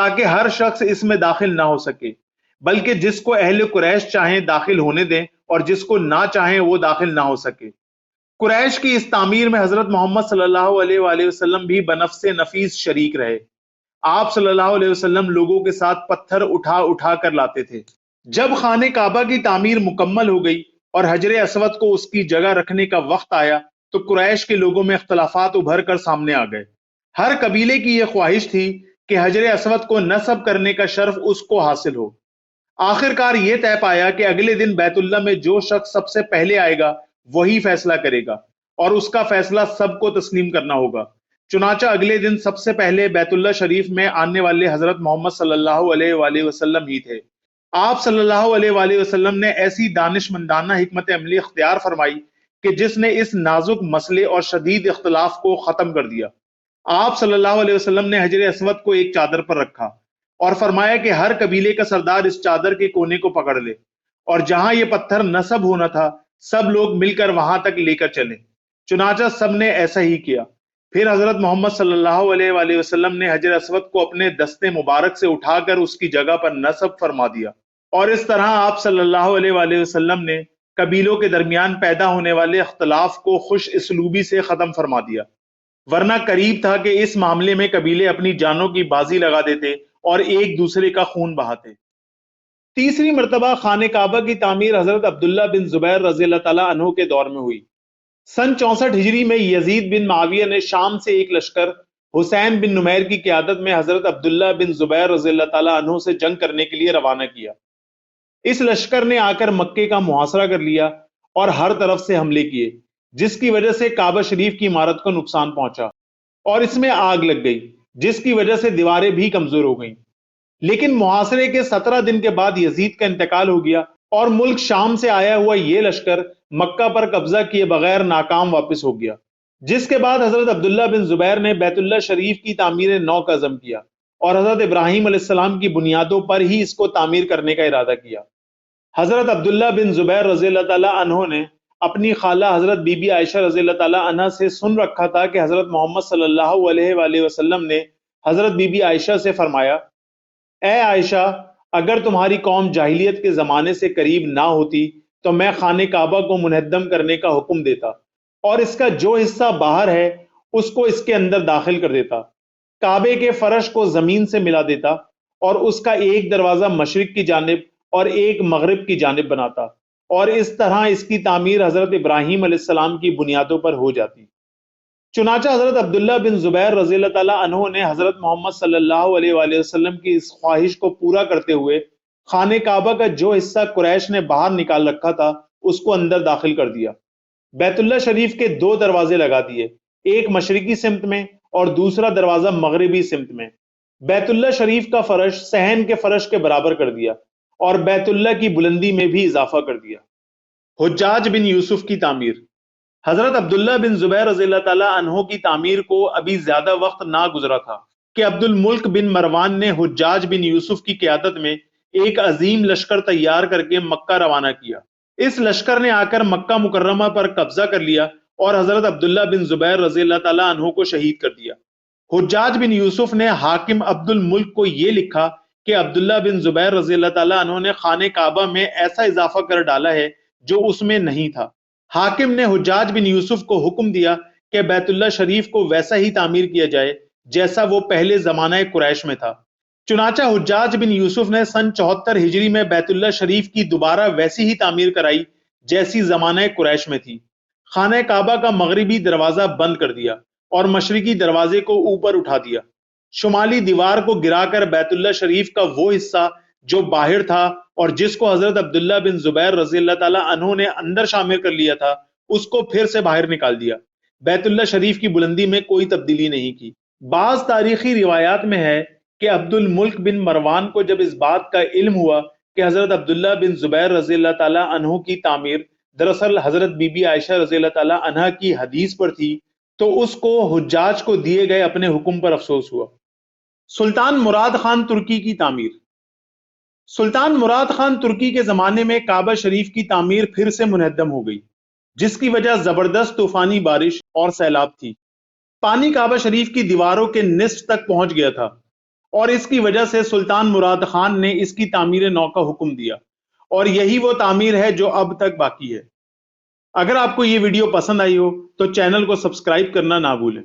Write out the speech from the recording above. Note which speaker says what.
Speaker 1: تاکہ ہر شخص اس میں داخل نہ ہو سکے، بلکہ جس کو اہل قریش چاہیں داخل ہونے دیں اور جس کو نہ چاہیں وہ داخل نہ ہو سکے۔ قریش کی اس تعمیر میں حضرت محمد صلی اللہ علیہ وآلہ وسلم بھی بنفس نفیس شریک رہے۔ آپ صلی اللہ علیہ وسلم لوگوں کے ساتھ پتھر اٹھا اٹھا کر لاتے تھے۔ جب خانہ کعبہ کی تعمیر مکمل ہو گئی اور حجر اسود کو اس کی جگہ رکھنے کا وقت آیا تو قریش کے لوگوں میں اختلافات ابھر کر سامنے آ گئے۔ ہر قبیلے کی یہ خواہش تھی کہ حجر اسود کو نصب کرنے کا شرف اس کو حاصل ہو۔ آخر کار یہ طے پایا کہ اگلے دن بیت اللہ میں جو شخص سب سے پہلے آئے گا وہی فیصلہ کرے گا اور اس کا فیصلہ سب کو تسلیم کرنا ہوگا۔ چنانچہ اگلے دن سب سے پہلے بیت اللہ شریف میں آنے والے حضرت محمد صلی اللہ علیہ وآلہ وسلم ہی تھے۔ آپ صلی اللہ علیہ وآلہ وسلم نے ایسی دانش مندانہ حکمت عملی اختیار فرمائی کہ جس نے اس نازک مسئلے اور شدید اختلاف کو ختم کر دیا۔ آپ صلی اللہ علیہ وسلم نے حجر اسود کو ایک چادر پر رکھا اور فرمایا کہ ہر قبیلے کا سردار اس چادر کے کونے کو پکڑ لے اور جہاں یہ پتھر نصب ہونا تھا سب لوگ مل کر وہاں تک لے کر چلیں۔ چنانچہ سب نے ایسا ہی کیا۔ پھر حضرت محمد صلی اللہ علیہ وآلہ وسلم نے حجر اسود کو اپنے دستے مبارک سے اٹھا کر اس کی جگہ پر نصب فرما دیا، اور اس طرح آپ صلی اللہ علیہ وآلہ وسلم نے قبیلوں کے درمیان پیدا ہونے والے اختلاف کو خوش اسلوبی سے ختم فرما دیا، ورنہ قریب تھا کہ اس معاملے میں قبیلے اپنی جانوں کی بازی لگا دیتے اور ایک دوسرے کا خون بہاتے۔ تیسری مرتبہ خانہ کعبہ کی تعمیر حضرت عبداللہ بن زبیر رضی اللہ تعالیٰ عنہ کے دور میں ہوئی۔ سن 64 ہجری میں یزید بن معاویہ نے شام سے ایک لشکر حسین بن نمیر کی قیادت میں حضرت عبداللہ بن زبیر رضی اللہ تعالیٰ عنہ سے جنگ کرنے کے لیے روانہ کیا۔ اس لشکر نے آ کر مکے کا محاصرہ کر لیا اور ہر طرف سے حملے کیے، جس کی وجہ سے کعبہ شریف کی عمارت کو نقصان پہنچا اور اس میں آگ لگ گئی، جس کی وجہ سے دیواریں بھی کمزور ہو گئیں۔ لیکن محاصرے کے 17 دن کے بعد یزید کا انتقال ہو گیا اور ملک شام سے آیا ہوا یہ لشکر مکہ پر قبضہ کیے بغیر ناکام واپس ہو گیا، جس کے بعد حضرت عبداللہ بن زبیر نے بیت اللہ شریف کی تعمیر نو کا عزم کیا اور حضرت ابراہیم علیہ السلام کی بنیادوں پر ہی اس کو تعمیر کرنے کا ارادہ کیا۔ حضرت عبداللہ بن زبیر رضی اللہ تعالیٰ عنہ نے اپنی خالہ حضرت بی بی عائشہ رضی اللہ تعالیٰ عنہ سے سن رکھا تھا کہ حضرت محمد صلی اللہ علیہ وآلہ وسلم نے حضرت بی بی عائشہ سے فرمایا، اے عائشہ، اگر تمہاری قوم جاہلیت کے زمانے سے قریب نہ ہوتی تو میں خانہ کعبہ کو منہدم کرنے کا حکم دیتا اور اس کا جو حصہ باہر ہے اس کو اس کے اندر داخل کر دیتا، کعبے کے فرش کو زمین سے ملا دیتا اور اس کا ایک دروازہ مشرق کی جانب اور ایک مغرب کی جانب بناتا، اور اس طرح اس کی تعمیر حضرت ابراہیم علیہ السلام کی بنیادوں پر ہو جاتی۔ چنانچہ حضرت عبداللہ بن زبیر رضی اللہ تعالیٰ عنہ نے حضرت محمد صلی اللہ علیہ وآلہ وسلم کی اس خواہش کو پورا کرتے ہوئے خانہ کعبہ کا جو حصہ قریش نے باہر نکال رکھا تھا اس کو اندر داخل کر دیا۔ بیت اللہ شریف کے 2 دروازے لگا دیے، ایک مشرقی سمت میں اور دوسرا دروازہ مغربی سمت میں۔ بیت اللہ شریف کا فرش صحن کے فرش کے برابر کر دیا اور بیت اللہ کی بلندی میں بھی اضافہ کر دیا۔ حجاج بن یوسف کی تعمیر۔ حضرت عبداللہ بن زبیر رضی اللہ تعالیٰ عنہ کی تعمیر کو ابھی زیادہ وقت نہ گزرا تھا کہ عبد الملک بن مروان نے حجاج بن یوسف کی قیادت میں ایک عظیم لشکر تیار کر کے مکہ روانہ کیا۔ اس لشکر نے آ کر مکہ مکرمہ پر قبضہ کر لیا اور حضرت عبداللہ بن زبیر رضی اللہ تعالیٰ عنہ کو شہید کر دیا۔ حجاج بن یوسف نے حاکم عبد الملک کو یہ لکھا کہ عبداللہ بن زبیر رضی اللہ تعالیٰ عنہ نے خانہ کعبہ میں ایسا اضافہ کر ڈالا ہے جو اس میں نہیں تھا۔ حاکم نے حجاج بن یوسف کو حکم دیا کہ بیت اللہ شریف کو ویسا ہی تعمیر کیا جائے جیسا وہ پہلے زمانہ قریش میں تھا۔ چنانچہ حجاج بن یوسف نے سن 74 ہجری میں بیت اللہ شریف کی دوبارہ ویسی ہی تعمیر کرائی جیسی زمانہ قریش میں تھی۔ خانہ کعبہ کا مغربی دروازہ بند کر دیا اور مشرقی دروازے کو اوپر اٹھا دیا۔ شمالی دیوار کو گرا کر بیت اللہ شریف کا وہ حصہ جو باہر تھا اور جس کو حضرت عبداللہ بن زبیر رضی اللہ تعالیٰ عنہ نے اندر شامل کر لیا تھا اس کو پھر سے باہر نکال دیا۔ بیت اللہ شریف کی بلندی میں کوئی تبدیلی نہیں کی۔ بعض تاریخی روایات میں ہے کہ عبد الملک بن مروان کو جب اس بات کا علم ہوا کہ حضرت عبداللہ بن زبیر رضی اللہ تعالیٰ عنہ کی تعمیر دراصل حضرت بی بی عائشہ رضی اللہ تعالیٰ عنہ کی حدیث پر تھی تو اس کو حجاج کو دیے گئے اپنے حکم پر افسوس ہوا۔ سلطان مراد خان ترکی کی تعمیر۔ سلطان مراد خان ترکی کے زمانے میں کعبہ شریف کی تعمیر پھر سے منہدم ہو گئی، جس کی وجہ زبردست طوفانی بارش اور سیلاب تھی۔ پانی کعبہ شریف کی دیواروں کے نصف تک پہنچ گیا تھا اور اس کی وجہ سے سلطان مراد خان نے اس کی تعمیر نو کا حکم دیا، اور یہی وہ تعمیر ہے جو اب تک باقی ہے۔ اگر آپ کو یہ ویڈیو پسند آئی ہو تو چینل کو سبسکرائب کرنا نہ بھولیں۔